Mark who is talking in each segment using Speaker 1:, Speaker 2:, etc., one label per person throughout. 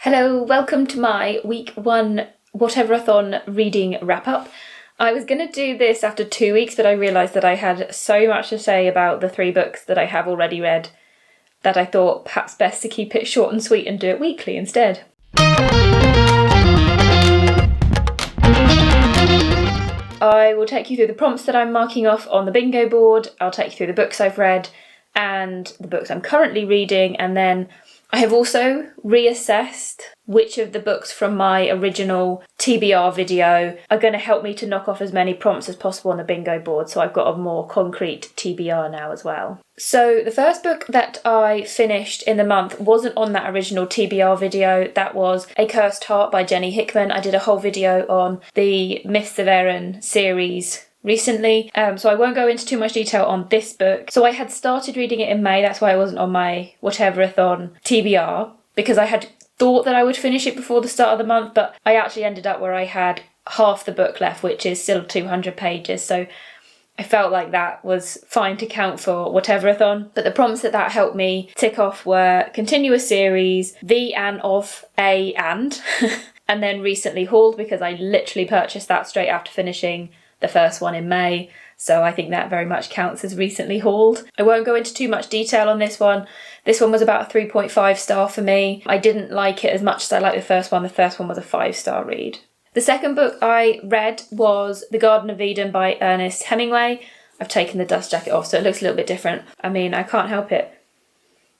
Speaker 1: Hello, welcome to my week 1 Whateverathon reading wrap-up. I was going to do this after 2 weeks, but I realised that I had so much to say about the 3 books that I have already read that I thought perhaps best to keep it short and sweet and do it weekly instead. I will take you through the prompts that I'm marking off on the bingo board, I'll take you through the books I've read and the books I'm currently reading, and then I have also reassessed which of the books from my original TBR video are going to help me to knock off as many prompts as possible on the bingo board, so I've got a more concrete TBR now as well. So the first book that I finished in the month wasn't on that original TBR video. That was A Cursed Heart by Jenny Hickman. I did a whole video on the Myths of Erin series recently, so I won't go into too much detail on this book. So I had started reading it in May, that's why I wasn't on my Whateverathon TBR, because I had thought that I would finish it before the start of the month, but I actually ended up where I had half the book left, which is still 200 pages, so I felt like that was fine to count for Whateverathon. But the prompts that helped me tick off were continuous series, the and of a and, and then recently hauled, because I literally purchased that straight after finishing the first one in May, so I think that very much counts as recently hauled. I won't go into too much detail on this one. This one was about a 3.5 star for me. I didn't like it as much as I liked the first one. The first one was a 5-star read. The second book I read was The Garden of Eden by Ernest Hemingway. I've taken the dust jacket off so it looks a little bit different. I mean, I can't help it.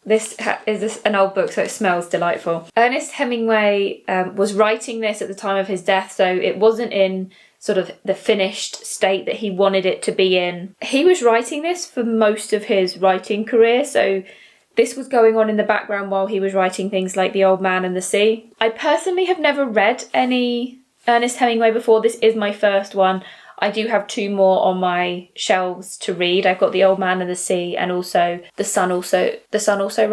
Speaker 1: This is an old book, so it smells delightful. Ernest Hemingway was writing this at the time of his death, so it wasn't in sort of the finished state that he wanted it to be in. He was writing this for most of his writing career, so this was going on in the background while he was writing things like The Old Man and the Sea. I personally have never read any Ernest Hemingway before. This is my first one. I do have 2 more on my shelves to read. I've got The Old Man and the Sea, and also The Sun Always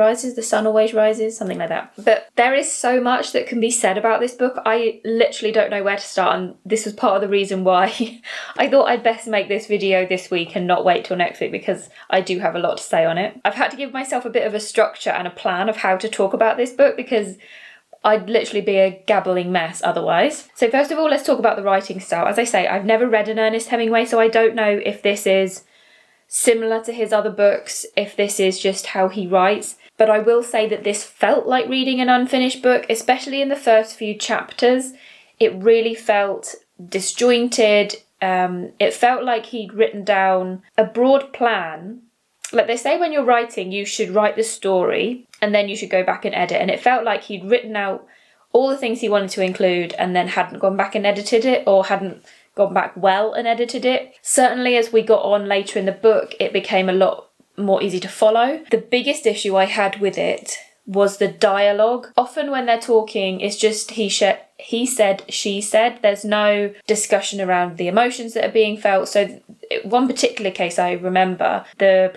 Speaker 1: Rises, something like that. But there is so much that can be said about this book. I literally don't know where to start, and this was part of the reason why I thought I'd best make this video this week and not wait till next week, because I do have a lot to say on it. I've had to give myself a bit of a structure and a plan of how to talk about this book, because I'd literally be a gabbling mess otherwise. So first of all, let's talk about the writing style. As I say, I've never read an Ernest Hemingway, so I don't know if this is similar to his other books, if this is just how he writes. But I will say that this felt like reading an unfinished book, especially in the first few chapters. It really felt disjointed. It felt like he'd written down a broad plan. Like they say, when you're writing, you should write the story and then you should go back and edit. And it felt like he'd written out all the things he wanted to include and then hadn't gone back and edited it, or hadn't gone back well and edited it. Certainly as we got on later in the book, it became a lot more easy to follow. The biggest issue I had with it was the dialogue. Often when they're talking, it's just he said, she said. There's no discussion around the emotions that are being felt. So one particular case I remember, the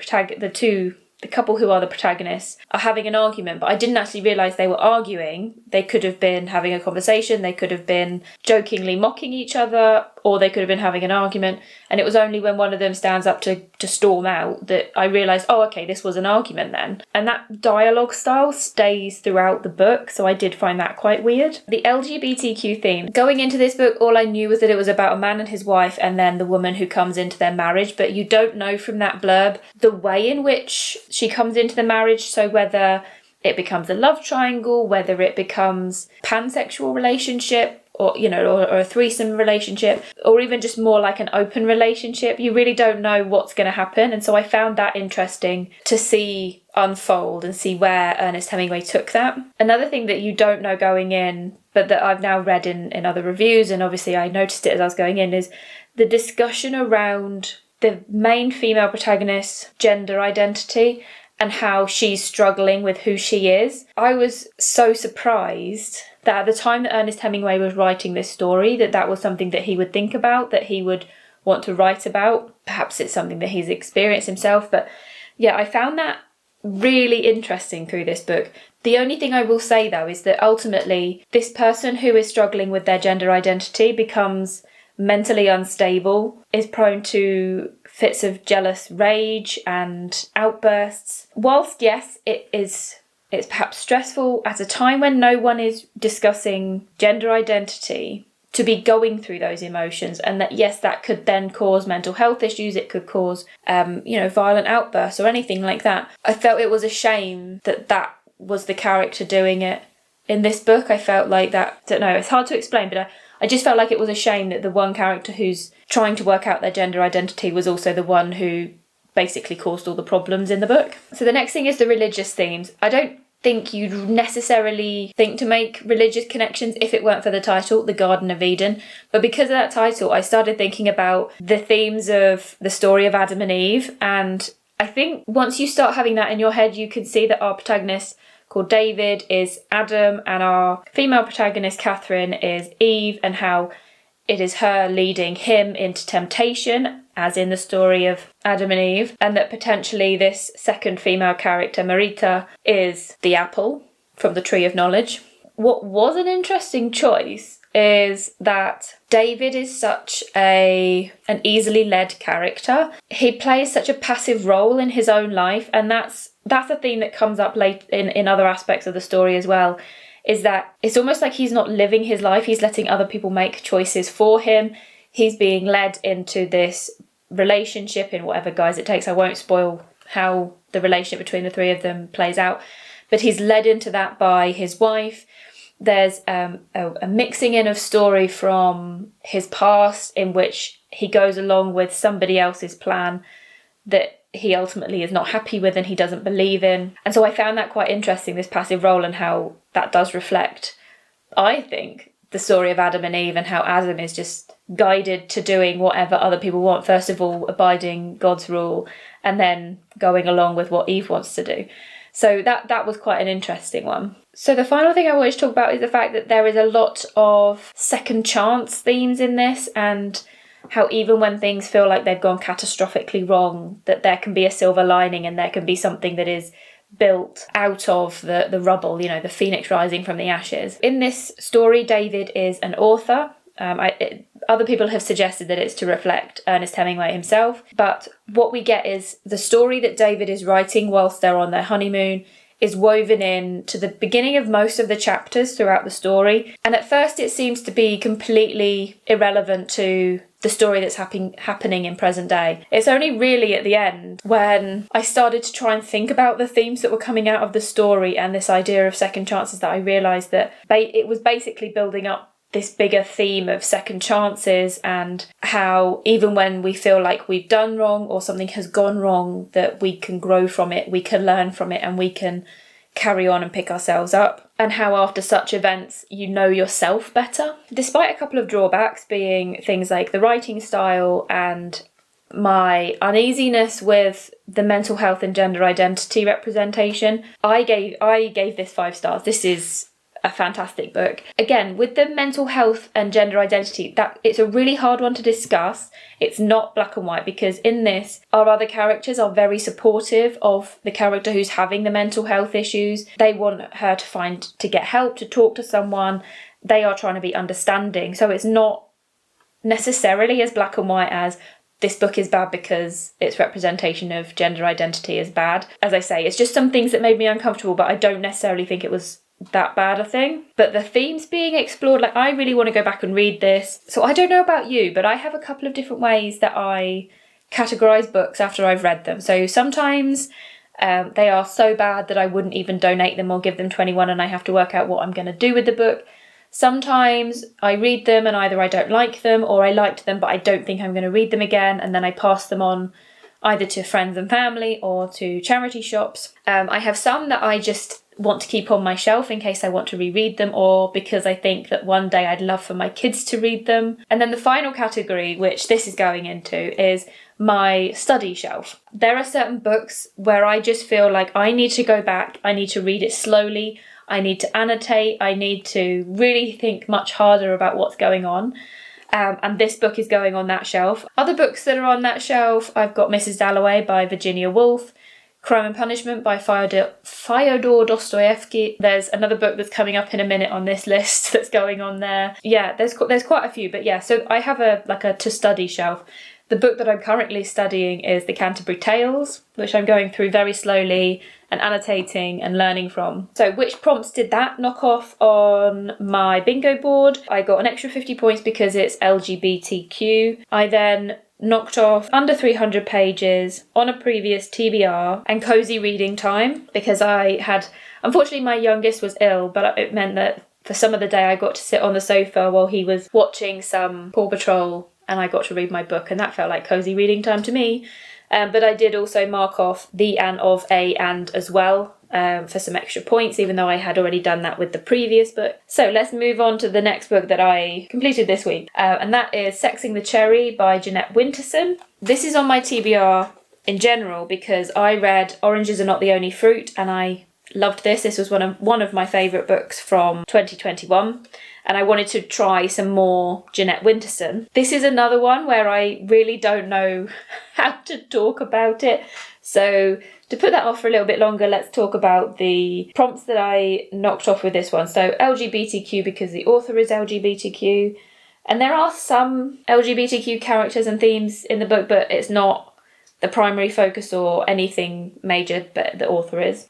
Speaker 1: couple who are the protagonists are having an argument, but I didn't actually realise they were arguing. They could have been having a conversation, they could have been jokingly mocking each other, or they could have been having an argument. And it was only when one of them stands up to storm out that I realised, oh, okay, this was an argument then. And that dialogue style stays throughout the book, so I did find that quite weird. The LGBTQ theme. Going into this book, all I knew was that it was about a man and his wife and then the woman who comes into their marriage, but you don't know from that blurb the way in which she comes into the marriage, so whether it becomes a love triangle, whether it becomes pansexual relationship, or a threesome relationship, or even just more like an open relationship. You really don't know what's going to happen, and so I found that interesting to see unfold and see where Ernest Hemingway took that. Another thing that you don't know going in, but that I've now read in other reviews, and obviously I noticed it as I was going in, is the discussion around the main female protagonist's gender identity and how she's struggling with who she is. I was so surprised that at the time that Ernest Hemingway was writing this story, that was something that he would think about, that he would want to write about. Perhaps it's something that he's experienced himself, but yeah, I found that really interesting through this book. The only thing I will say though is that ultimately this person who is struggling with their gender identity becomes mentally unstable, is prone to fits of jealous rage and outbursts. Whilst yes, it is it's perhaps stressful at a time when no one is discussing gender identity to be going through those emotions, and that yes, that could then cause mental health issues, it could cause violent outbursts or anything like that. I felt it was a shame that was the character doing it in this book. I felt like that, I don't know, it's hard to explain, but I just felt like it was a shame that the one character who's trying to work out their gender identity was also the one who basically caused all the problems in the book. So the next thing is the religious themes. I don't think you'd necessarily think to make religious connections if it weren't for the title, The Garden of Eden. But because of that title, I started thinking about the themes of the story of Adam and Eve. And I think once you start having that in your head, you can see that our protagonist called David is Adam and our female protagonist Catherine is Eve, and how it is her leading him into temptation, as in the story of Adam and Eve, and that potentially this second female character, Marita, is the apple from the tree of knowledge. What was an interesting choice is that David is such an easily led character. He plays such a passive role in his own life, and that's a theme that comes up late in other aspects of the story as well, is that it's almost like he's not living his life, he's letting other people make choices for him. He's being led into this relationship in whatever guise it takes. I won't spoil how the relationship between the three of them plays out, but he's led into that by his wife. There's a mixing in of story from his past in which he goes along with somebody else's plan that he ultimately is not happy with and he doesn't believe in. And so I found that quite interesting, this passive role, and how that does reflect, I think, the story of Adam and Eve, and how Adam is just guided to doing whatever other people want. First of all, abiding God's rule, and then going along with what Eve wants to do. So that was quite an interesting one. So the final thing I wanted to talk about is the fact that there is a lot of second chance themes in this, and how even when things feel like they've gone catastrophically wrong, that there can be a silver lining and there can be something that is built out of the rubble, the phoenix rising from the ashes. In this story, David is an author. Other people have suggested that it's to reflect Ernest Hemingway himself, but what we get is the story that David is writing whilst they're on their honeymoon is woven in to the beginning of most of the chapters throughout the story. And at first it seems to be completely irrelevant to the story that's happening in present day. It's only really at the end when I started to try and think about the themes that were coming out of the story and this idea of second chances that I realised that it was basically building up this bigger theme of second chances, and how even when we feel like we've done wrong or something has gone wrong, that we can grow from it, we can learn from it, and we can carry on and pick ourselves up. And how after such events you know yourself better. Despite a couple of drawbacks being things like the writing style and my uneasiness with the mental health and gender identity representation, I gave this 5 stars. This is a fantastic book. Again, with the mental health and gender identity, that it's a really hard one to discuss. It's not black and white, because in this, our other characters are very supportive of the character who's having the mental health issues. They want her to get help, to talk to someone. They are trying to be understanding. So it's not necessarily as black and white as this book is bad because its representation of gender identity is bad. As I say, it's just some things that made me uncomfortable, but I don't necessarily think it was that bad a thing. But the themes being explored, like, I really want to go back and read this. So I don't know about you, but I have a couple of different ways that I categorise books after I've read them. So sometimes they are so bad that I wouldn't even donate them or give them 21, and I have to work out what I'm going to do with the book. Sometimes I read them and either I don't like them or I liked them but I don't think I'm going to read them again, and then I pass them on either to friends and family or to charity shops. I have some that I just want to keep on my shelf in case I want to reread them, or because I think that one day I'd love for my kids to read them. And then the final category, which this is going into, is my study shelf. There are certain books where I just feel like I need to go back, I need to read it slowly, I need to annotate, I need to really think much harder about what's going on. And this book is going on that shelf. Other books that are on that shelf, I've got Mrs. Dalloway by Virginia Woolf, Crime and Punishment by Fyodor Dostoevsky. There's another book that's coming up in a minute on this list that's going on there. Yeah, there's quite a few, but yeah, so I have a to study shelf. The book that I'm currently studying is The Canterbury Tales, which I'm going through very slowly and annotating and learning from. So which prompts did that knock off on my bingo board? I got an extra 50 points because it's LGBTQ. I then knocked off under 300 pages on a previous TBR and cozy reading time because I had, unfortunately my youngest was ill, but it meant that for some of the day I got to sit on the sofa while he was watching some Paw Patrol and I got to read my book, and that felt like cozy reading time to me. But I did also mark off the and of a and as well for some extra points, even though I had already done that with the previous book. So let's move on to the next book that I completed this week, and that is Sexing the Cherry by Jeannette Winterson. This is on my TBR in general because I read Oranges Are Not the Only Fruit and I loved this. This was one of my favourite books from 2021. And I wanted to try some more Jeannette Winterson. This is another one where I really don't know how to talk about it. So to put that off for a little bit longer, let's talk about the prompts that I knocked off with this one. So LGBTQ because the author is LGBTQ. And there are some LGBTQ characters and themes in the book, but it's not the primary focus or anything major, but the author is.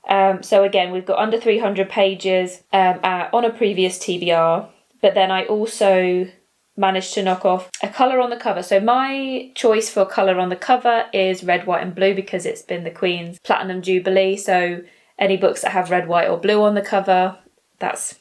Speaker 1: So again, we've got under 300 pages on a previous TBR. But then I also managed to knock off a colour on the cover. So my choice for colour on the cover is red, white and blue because it's been the Queen's Platinum Jubilee. So any books that have red, white or blue on the cover, that's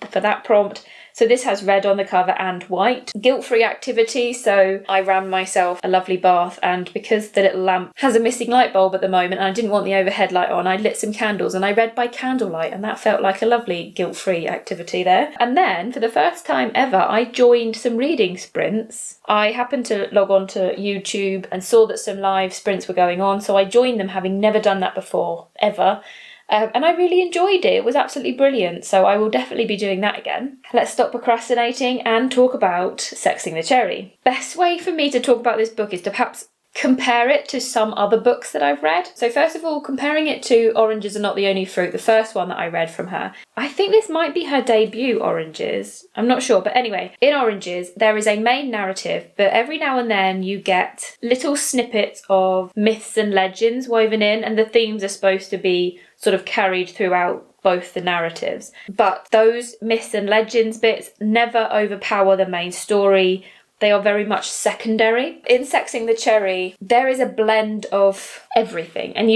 Speaker 1: for that prompt. So this has red on the cover and white. Guilt-free activity, so I ran myself a lovely bath, and because the little lamp has a missing light bulb at the moment and I didn't want the overhead light on, I lit some candles and I read by candlelight, and that felt like a lovely guilt-free activity there. And then, for the first time ever, I joined some reading sprints. I happened to log on to YouTube and saw that some live sprints were going on, so I joined them having never done that before, ever. And I really enjoyed it. It was absolutely brilliant. So I will definitely be doing that again. Let's stop procrastinating and talk about Sexing the Cherry. Best way for me to talk about this book is to perhaps compare it to some other books that I've read. So first of all, comparing it to Oranges Are Not the Only Fruit, the first one that I read from her. I think this might be her debut, Oranges. I'm not sure, but anyway, in Oranges, there is a main narrative, but every now and then you get little snippets of myths and legends woven in, and the themes are supposed to be sort of carried throughout both the narratives. But those myths and legends bits never overpower the main story. They are very much secondary. In Sexing the Cherry, there is a blend of everything, and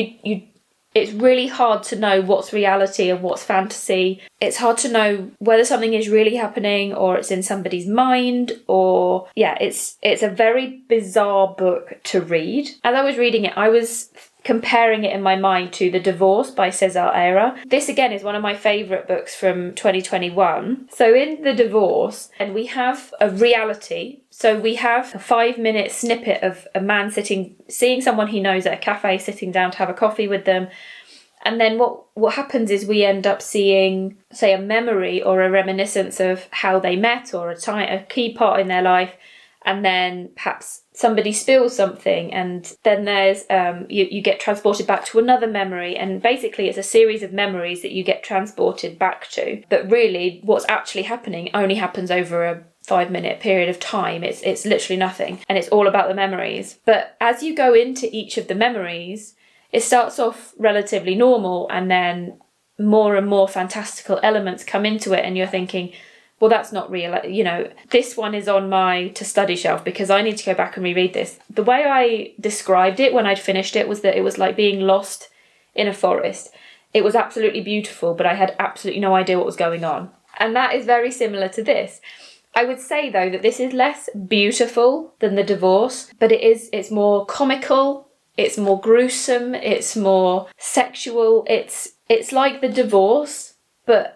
Speaker 1: it's really hard to know what's reality and what's fantasy. It's hard to know whether something is really happening or it's in somebody's mind, or it's a very bizarre book to read. As I was reading it, I was comparing it in my mind to The Divorce by César Aira. This again is one of my favourite books from 2021. So in The Divorce, and we have a reality. So we have a 5-minute snippet of a man seeing someone he knows at a cafe, sitting down to have a coffee with them. And then what happens is we end up seeing, say, a memory or a reminiscence of how they met or a key part in their life. And then perhaps somebody spills something, and then there's you get transported back to another memory, and basically it's a series of memories that you get transported back to. But really, what's actually happening only happens over a 5-minute period of time. It's literally nothing, and it's all about the memories. But as you go into each of the memories, it starts off relatively normal, and then more and more fantastical elements come into it, and you're thinking, well, that's not real. This one is on my to-study shelf because I need to go back and reread this. The way I described it when I'd finished it was that it was like being lost in a forest. It was absolutely beautiful, but I had absolutely no idea what was going on. And that is very similar to this. I would say, though, that this is less beautiful than The Divorce, but it's more comical, it's more gruesome, it's more sexual. It's like The Divorce, but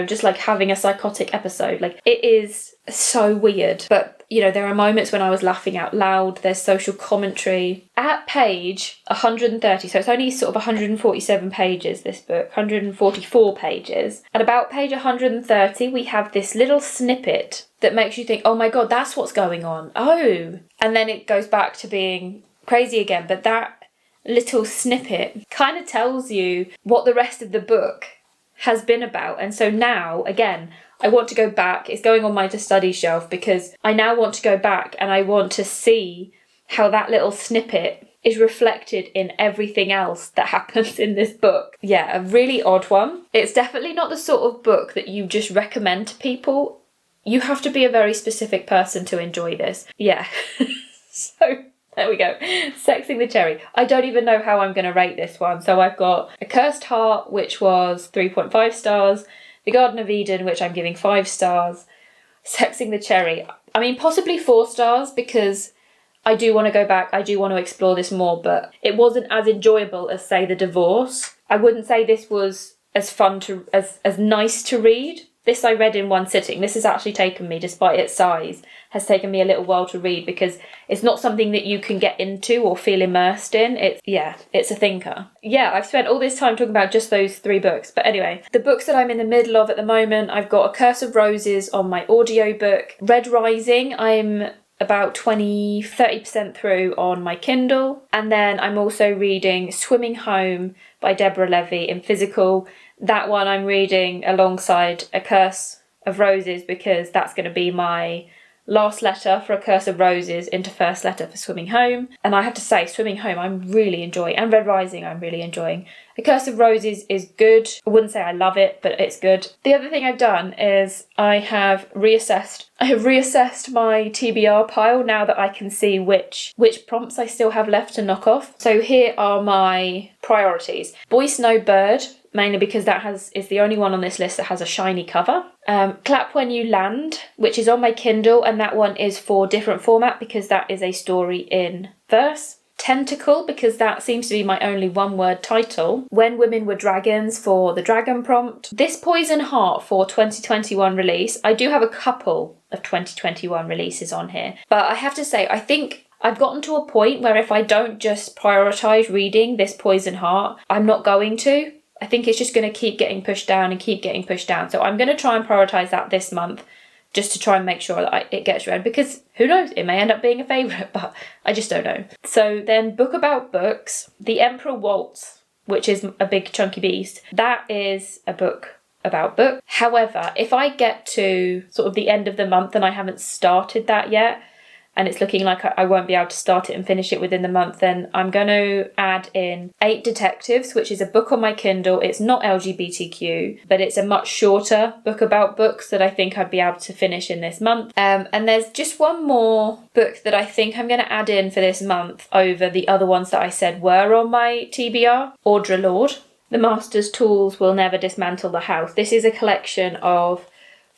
Speaker 1: just like having a psychotic episode. Like, it is so weird. But, there are moments when I was laughing out loud. There's social commentary. At page 130, so it's only sort of 147 pages, this book, 144 pages. At about page 130, we have this little snippet that makes you think, oh my God, that's what's going on. Oh. And then it goes back to being crazy again. But that little snippet kind of tells you what the rest of the book has been about. And so now, again, I want to go back. It's going on my to study shelf because I now want to go back and I want to see how that little snippet is reflected in everything else that happens in this book. Yeah, a really odd one. It's definitely not the sort of book that you just recommend to people. You have to be a very specific person to enjoy this. Yeah. So there we go. Sexing the Cherry. I don't even know how I'm going to rate this one. So I've got A Cursed Heart, which was 3.5 stars. The Garden of Eden, which I'm giving 5 stars. Sexing the Cherry. I mean, possibly 4 stars because I do want to go back. I do want to explore this more, but it wasn't as enjoyable as, say, The Divorce. I wouldn't say this was as fun as nice to read. This I read in one sitting. This has actually taken me, despite its size, has taken me a little while to read because it's not something that you can get into or feel immersed in. It's a thinker. Yeah, I've spent all this time talking about just those 3 books. But anyway, the books that I'm in the middle of at the moment, I've got A Curse of Roses on my audiobook. Red Rising, I'm about 30% through on my Kindle. And then I'm also reading Swimming Home by Deborah Levy in physical. That one I'm reading alongside A Curse of Roses because that's going to be my last letter for A Curse of Roses into first letter for Swimming Home. And I have to say, Swimming Home I'm really enjoying, and Red Rising I'm really enjoying. A Curse of Roses is good. I wouldn't say I love it, but it's good. The other thing I've done is I have reassessed my TBR pile now that I can see which prompts I still have left to knock off. So here are my priorities. Boy Snow Bird, mainly because is the only one on this list that has a shiny cover. Clap When You Land, which is on my Kindle, and that one is for different format because that is a story in verse. Tentacle, because that seems to be my only one-word title. When Women Were Dragons for the dragon prompt. This Poison Heart for 2021 release. I do have a couple of 2021 releases on here, but I have to say, I think I've gotten to a point where if I don't just prioritise reading This Poison Heart, I'm not going to. I think it's just going to keep getting pushed down and keep getting pushed down. So I'm going to try and prioritise that this month just to try and make sure that it gets read, because who knows, it may end up being a favourite, but I just don't know. So then Book About Books, The Emperor Waltz, which is a big chunky beast. That is a book about books. However, if I get to sort of the end of the month and I haven't started that yet, and it's looking like I won't be able to start it and finish it within the month, then I'm going to add in 8 Detectives, which is a book on my Kindle. It's not LGBTQ, but it's a much shorter book about books that I think I'd be able to finish in this month. And there's just one more book that I think I'm going to add in for this month over the other ones that I said were on my TBR. Audre Lorde, The Master's Tools Will Never Dismantle the House. This is a collection of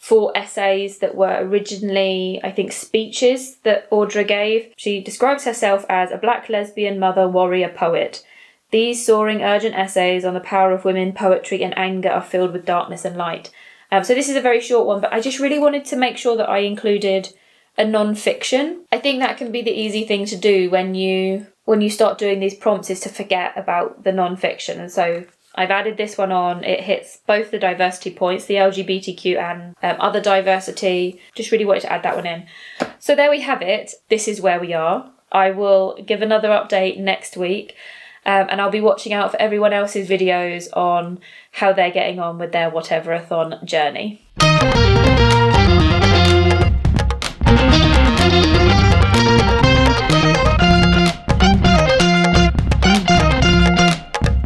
Speaker 1: 4 essays that were originally, I think, speeches that Audre gave. She describes herself as a black lesbian mother, warrior, poet. These soaring, urgent essays on the power of women, poetry and anger are filled with darkness and light. So this is a very short one, but I just really wanted to make sure that I included a non-fiction. I think that can be the easy thing to do when you start doing these prompts, is to forget about the non-fiction. And so I've added this one on. It hits both the diversity points, the LGBTQ and other diversity. Just really wanted to add that one in. So there we have it. This is where we are. I will give another update next week. And I'll be watching out for everyone else's videos on how they're getting on with their Whateverathon journey.